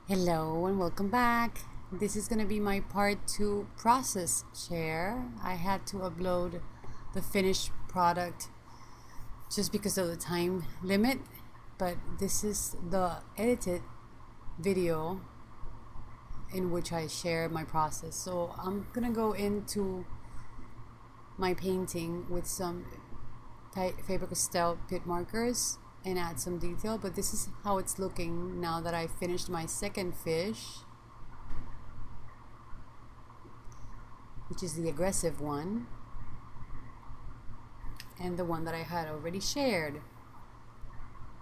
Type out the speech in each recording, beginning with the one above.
Hello and welcome back. This is going to be my part 2 process share. I had to upload the finished product just because of the time limit, but this is the edited video in which I share my process. So I'm going to go into my painting with some Faber-Castell pit markers and add some detail, but this is how it's looking now that I finished my second fish, which is the aggressive one and the one that I had already shared.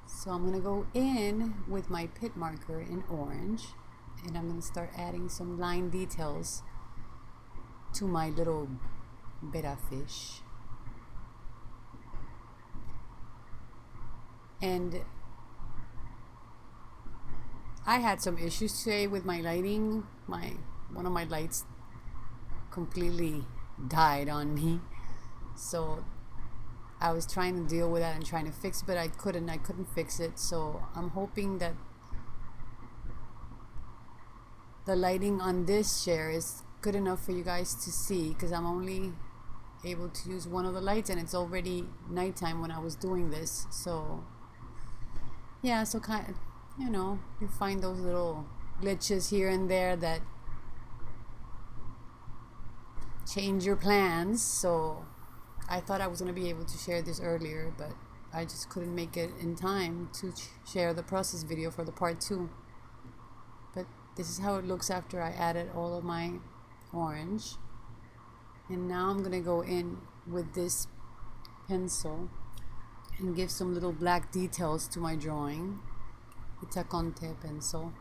So I'm gonna go in with my pit marker in orange and I'm gonna start adding some line details to my little Betta fish. And I had some issues today with my lighting. One of my lights completely died on me. So I was trying to deal with that and trying to fix it, but I couldn't fix it. So I'm hoping that the lighting on this share is good enough for you guys to see, because I'm only able to use one of the lights and it's already nighttime when I was doing this. So yeah, so kind of, you find those little glitches here and there that change your plans. So I thought I was going to be able to share this earlier, but I just couldn't make it in time to share the process video for the part 2. But this is how it looks after I added all of my orange. And now I'm going to go in with this pencil and give some little black details to my drawing. It's a Conte pencil.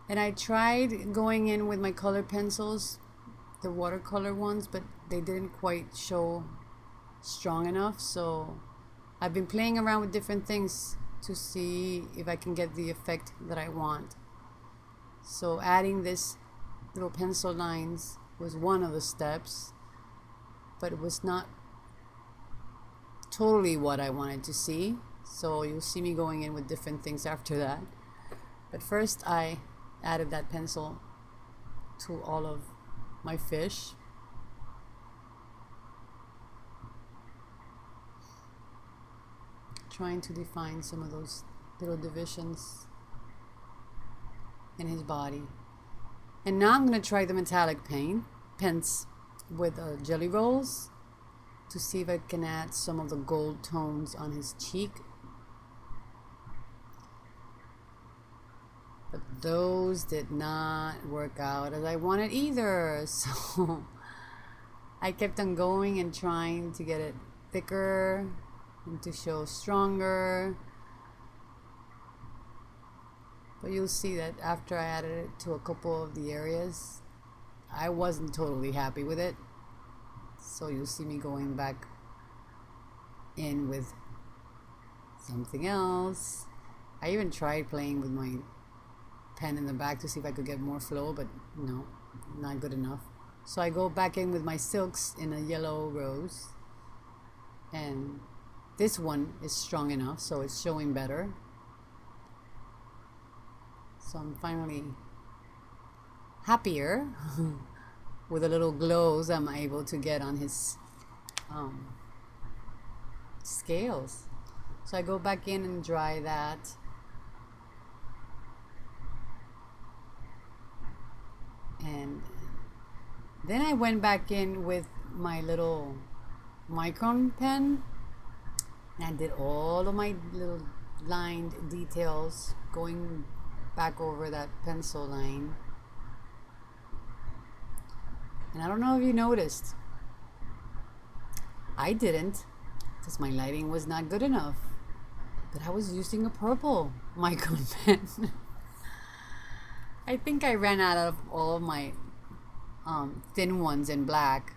And I tried going in with my color pencils, the watercolor ones, but they didn't quite show strong enough. So I've been playing around with different things to see if I can get the effect that I want. So adding this little pencil lines was one of the steps, but it was not totally what I wanted to see. So you'll see me going in with different things after that. But first I added that pencil to all of my fish. Trying to define some of those little divisions in his body. And now I'm going to try the metallic paints with jelly rolls to see if I can add some of the gold tones on his cheek. But those did not work out as I wanted either. So I kept on going and trying to get it thicker and to show stronger. But you'll see that after I added it to a couple of the areas, I wasn't totally happy with it. So you'll see me going back in with something else. I even tried playing with my pen in the back to see if I could get more flow, but no, not good enough. So I go back in with my silks in a yellow rose, and this one is strong enough, so it's showing better. So I'm finally happier with the little glows I'm able to get on his scales. So I go back in and dry that. And then I went back in with my little micron pen and I did all of my little lined details, going back over that pencil line. And I don't know if you noticed, I didn't, because my lighting was not good enough, but I was using a purple micron pen. I think I ran out of all of my thin ones in black,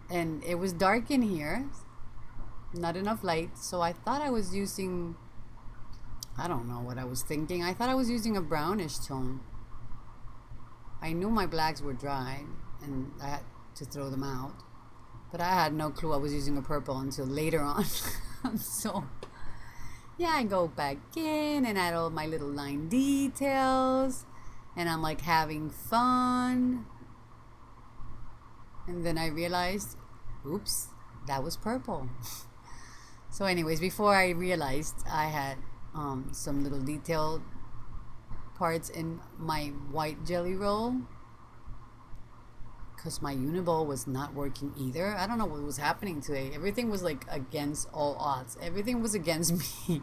and it was dark in here, not enough light, so I thought I was using, I don't know what I was thinking. I thought I was using a brownish tone. I knew my blacks were dry and I had to throw them out, but I had no clue I was using a purple until later on. So Yeah, I go back in and add all my little line details, and I'm like having fun. And then I realized, oops, that was purple. So anyways, before I realized, I had some little detailed parts in my white jelly roll, because my uniball was not working either. I don't know what was happening today. Everything was like against all odds. Everything was against me.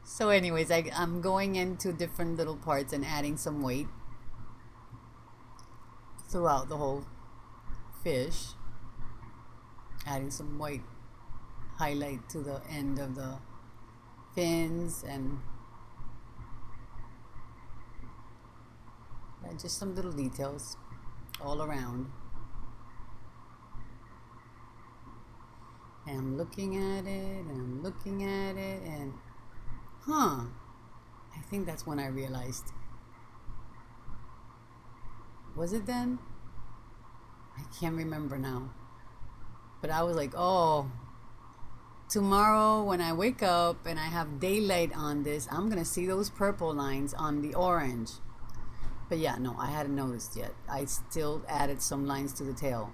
So anyways, I'm going into different little parts and adding some weight throughout the whole fish. Adding some white highlight to the end of the fins, and just some little details all around. And I'm looking at it, and I'm looking at it, and I think that's when I realized. Was it then? I can't remember now. But I was like, oh, tomorrow when I wake up and I have daylight on this, I'm gonna see those purple lines on the orange. But yeah, no, I hadn't noticed yet. I still added some lines to the tail.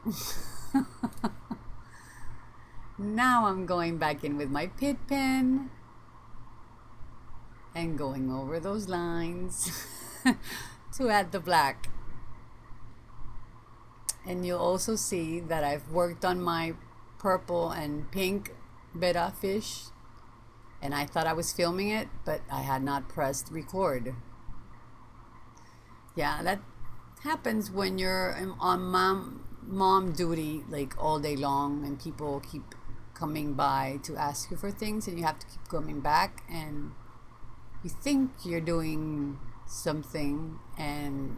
Now I'm going back in with my pit pen and going over those lines to add the black. And you'll also see that I've worked on my purple and pink Betta Fish, and I thought I was filming it, but I had not pressed record. Yeah, that happens when you're on mom duty like all day long, and people keep coming by to ask you for things, and you have to keep coming back, and you think you're doing something, and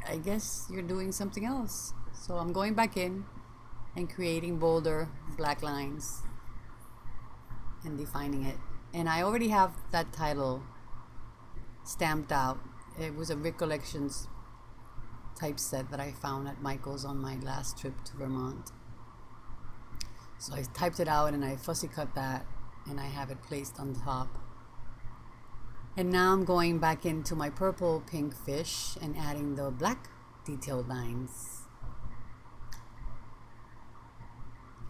I guess you're doing something else. So I'm going back in and creating bolder black lines and defining it. And I already have that title stamped out. It was a Recollections typeset that I found at Michael's on my last trip to Vermont. So I typed it out and I fussy cut that, and I have it placed on the top. And now I'm going back into my purple pink fish and adding the black detailed lines.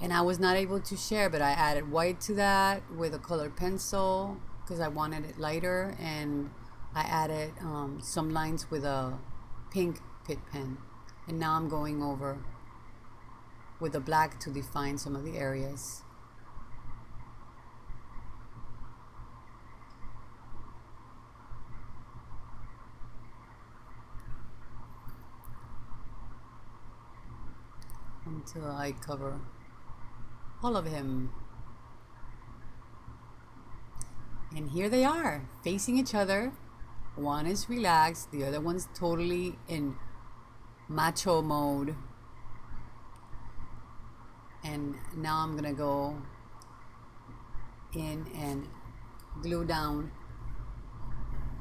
And I was not able to share, but I added white to that with a colored pencil because I wanted it lighter, and I added some lines with a pink pit pen. And now I'm going over with the black to define some of the areas. Until I cover all of him. And here they are, facing each other. One is relaxed, the other one's totally in macho mode. And now I'm gonna go in and glue down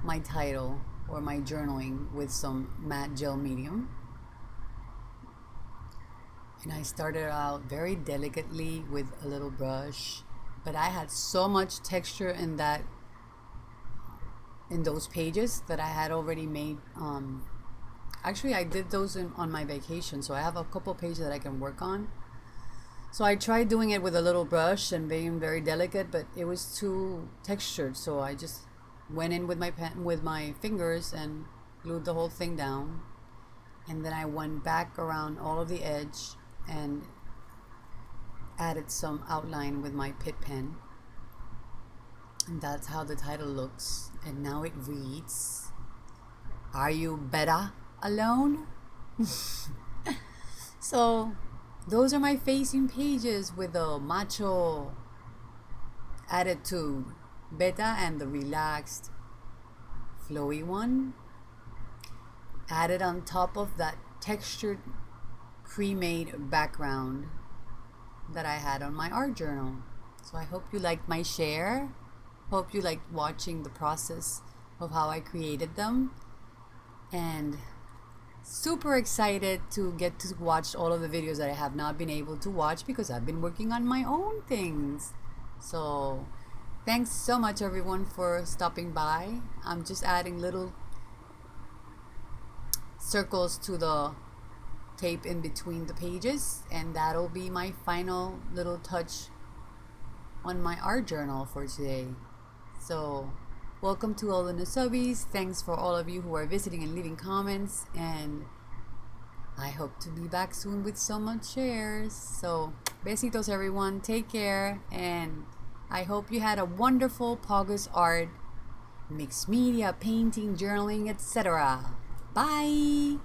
my title or my journaling with some matte gel medium. And I started out very delicately with a little brush, but I had so much texture in those pages that I had already made. Actually, I did those on my vacation, so I have a couple pages that I can work on. So I tried doing it with a little brush and being very delicate, but it was too textured. So I just went in with my pen, with my fingers, and glued the whole thing down. And then I went back around all of the edge and added some outline with my pit pen, and that's how the title looks. And now it reads, "Are you better alone?" So those are my facing pages with the macho attitude Betta and the relaxed flowy one, added on top of that textured pre-made background that I had on my art journal. So I hope you liked my share. Hope you liked watching the process of how I created them, and super excited to get to watch all of the videos that I have not been able to watch because I've been working on my own things. So Thanks so much everyone for stopping by. I'm just adding little circles to the tape in between the pages, and that'll be my final little touch on my art journal for today. So welcome to all the new subbies. Thanks for all of you who are visiting and leaving comments, and I hope to be back soon with so much shares. So besitos everyone, take care, and I hope you had a wonderful pawgustart, mixed media, painting, journaling, etc. Bye!